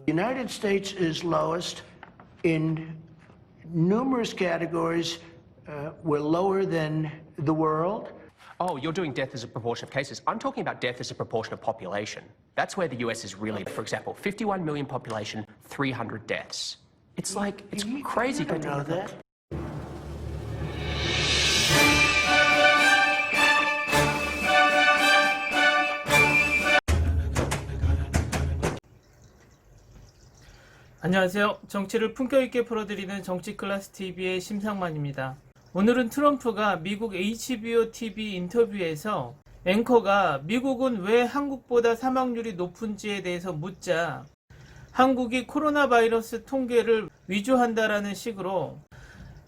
United States is lowest in numerous categories. We're lower than the world. Oh, you're doing death as a proportion of cases. I'm talking about death as a proportion of population. That's where the US is really, for example, 51 million population, 300 deaths. It's like, it's crazy. I know that. 안녕하세요. 정치를 품격 있게 풀어드리는 정치클래스TV의 심상만입니다. 오늘은 트럼프가 미국 HBO TV 인터뷰에서 앵커가 미국은 왜 한국보다 사망률이 높은지에 대해서 묻자 한국이 코로나 바이러스 통계를 위조한다라는 식으로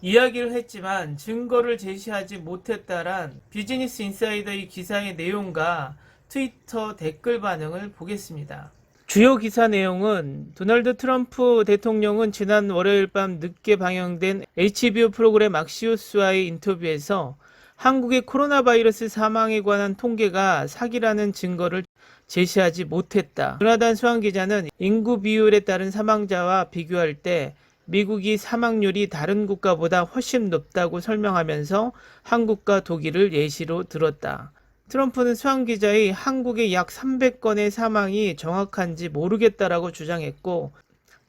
이야기를 했지만 증거를 제시하지 못했다란 비즈니스 인사이더의 기사의 내용과 트위터 댓글 반응을 보겠습니다. 주요 기사 내용은 도널드 트럼프 대통령은 지난 월요일 밤 늦게 방영된 HBO 프로그램 악시오스와의 인터뷰에서 한국의 코로나 바이러스 사망에 관한 통계가 사기라는 증거를 제시하지 못했다. 조나단 수환 기자는 인구 비율에 따른 사망자와 비교할 때 미국이 사망률이 다른 국가보다 훨씬 높다고 설명하면서 한국과 독일을 예시로 들었다. 트럼프는 수환 기자의 한국의 약 300건의 사망이 정확한지 모르겠다라고 주장했고,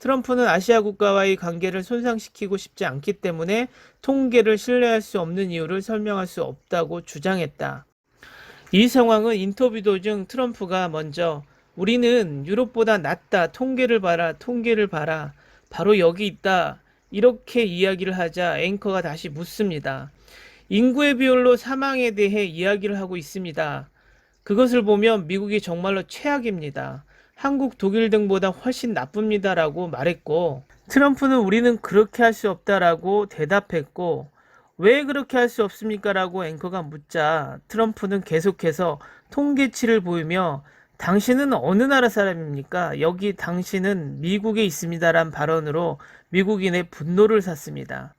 트럼프는 아시아 국가와의 관계를 손상시키고 싶지 않기 때문에 통계를 신뢰할 수 없는 이유를 설명할 수 없다고 주장했다. 이 상황은 인터뷰 도중 트럼프가 먼저 우리는 유럽보다 낫다, 통계를 봐라, 통계를 봐라, 바로 여기 있다, 이렇게 이야기를 하자 앵커가 다시 묻습니다. 인구의 비율로 사망에 대해 이야기를 하고 있습니다. 그것을 보면 미국이 정말로 최악입니다. 한국, 독일 등보다 훨씬 나쁩니다라고 말했고, 트럼프는 우리는 그렇게 할 수 없다라고 대답했고, 왜 그렇게 할 수 없습니까? 라고 앵커가 묻자 트럼프는 계속해서 통계치를 보이며 당신은 어느 나라 사람입니까? 여기 당신은 미국에 있습니다란 발언으로 미국인의 분노를 샀습니다.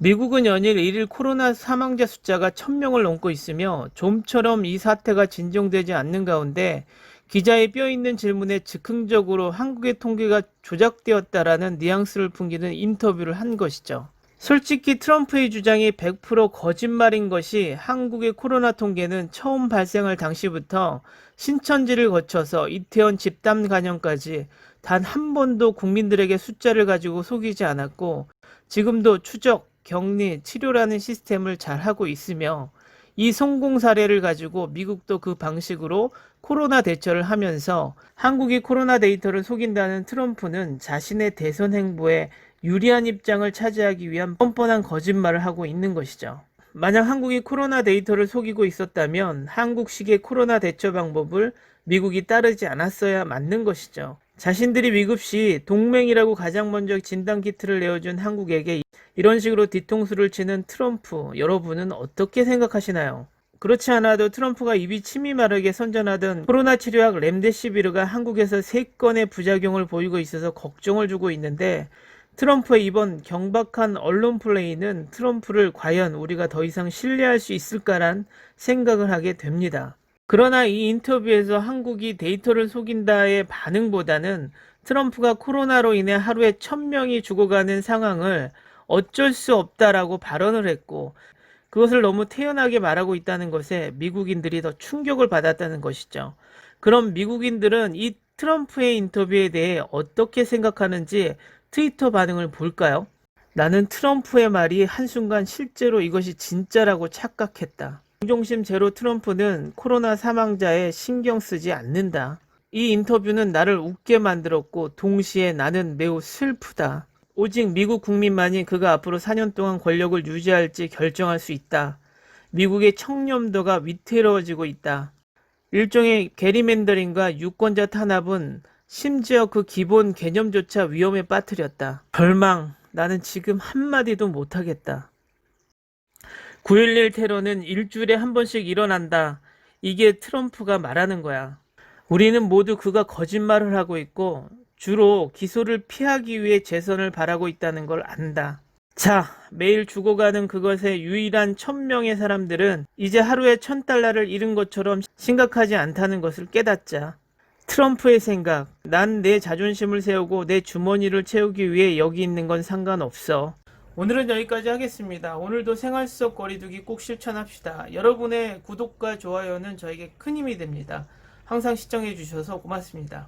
미국은 연일 1일 코로나 사망자 숫자가 1000명을 넘고 있으며 좀처럼 이 사태가 진정되지 않는 가운데 기자의 뼈있는 질문에 즉흥적으로 한국의 통계가 조작되었다라는 뉘앙스를 풍기는 인터뷰를 한 것이죠. 솔직히 트럼프의 주장이 100% 거짓말인 것이 한국의 코로나 통계는 처음 발생할 당시부터 신천지를 거쳐서 이태원 집단 감염까지 단 한 번도 국민들에게 숫자를 가지고 속이지 않았고 지금도 추적, 격리, 치료라는 시스템을 잘 하고 있으며 이 성공 사례를 가지고 미국도 그 방식으로 코로나 대처를 하면서 한국이 코로나 데이터를 속인다는 트럼프는 자신의 대선 행보에 유리한 입장을 차지하기 위한 뻔뻔한 거짓말을 하고 있는 것이죠. 만약 한국이 코로나 데이터를 속이고 있었다면 한국식의 코로나 대처 방법을 미국이 따르지 않았어야 맞는 것이죠. 자신들이 위급 시 동맹이라고 가장 먼저 진단키트를 내어준 한국에게 이런 식으로 뒤통수를 치는 트럼프, 여러분은 어떻게 생각하시나요? 그렇지 않아도 트럼프가 입이 침이 마르게 선전하던 코로나 치료약 렘데시비르가 한국에서 3건의 부작용을 보이고 있어서 걱정을 주고 있는데 트럼프의 이번 경박한 언론 플레이는 트럼프를 과연 우리가 더 이상 신뢰할 수 있을까란 생각을 하게 됩니다. 그러나 이 인터뷰에서 한국이 데이터를 속인다의 반응보다는 트럼프가 코로나로 인해 하루에 1000명이 죽어가는 상황을 어쩔 수 없다라고 발언을 했고 그것을 너무 태연하게 말하고 있다는 것에 미국인들이 더 충격을 받았다는 것이죠. 그럼 미국인들은 이 트럼프의 인터뷰에 대해 어떻게 생각하는지 트위터 반응을 볼까요? 나는 트럼프의 말이 한순간 실제로 이것이 진짜라고 착각했다. 동정심 제로 트럼프는 코로나 사망자에 신경 쓰지 않는다. 이 인터뷰는 나를 웃게 만들었고 동시에 나는 매우 슬프다. 오직 미국 국민만이 그가 앞으로 4년 동안 권력을 유지할지 결정할 수 있다. 미국의 청렴도가 위태로워지고 있다. 일종의 게리맨더링과 유권자 탄압은 심지어 그 기본 개념조차 위험에 빠뜨렸다. 절망, 나는 지금 한마디도 못하겠다. 9.11 테러는 일주일에 한 번씩 일어난다. 이게 트럼프가 말하는 거야. 우리는 모두 그가 거짓말을 하고 있고 주로 기소를 피하기 위해 재선을 바라고 있다는 걸 안다. 자, 매일 죽어가는 그것의 유일한 1000명의 사람들은 이제 하루에 $1000를 잃은 것처럼 심각하지 않다는 것을 깨닫자. 트럼프의 생각, 난 내 자존심을 세우고 내 주머니를 채우기 위해 여기 있는 건 상관없어. 오늘은 여기까지 하겠습니다. 오늘도 생활 속 거리두기 꼭 실천합시다. 여러분의 구독과 좋아요는 저에게 큰 힘이 됩니다. 항상 시청해 주셔서 고맙습니다.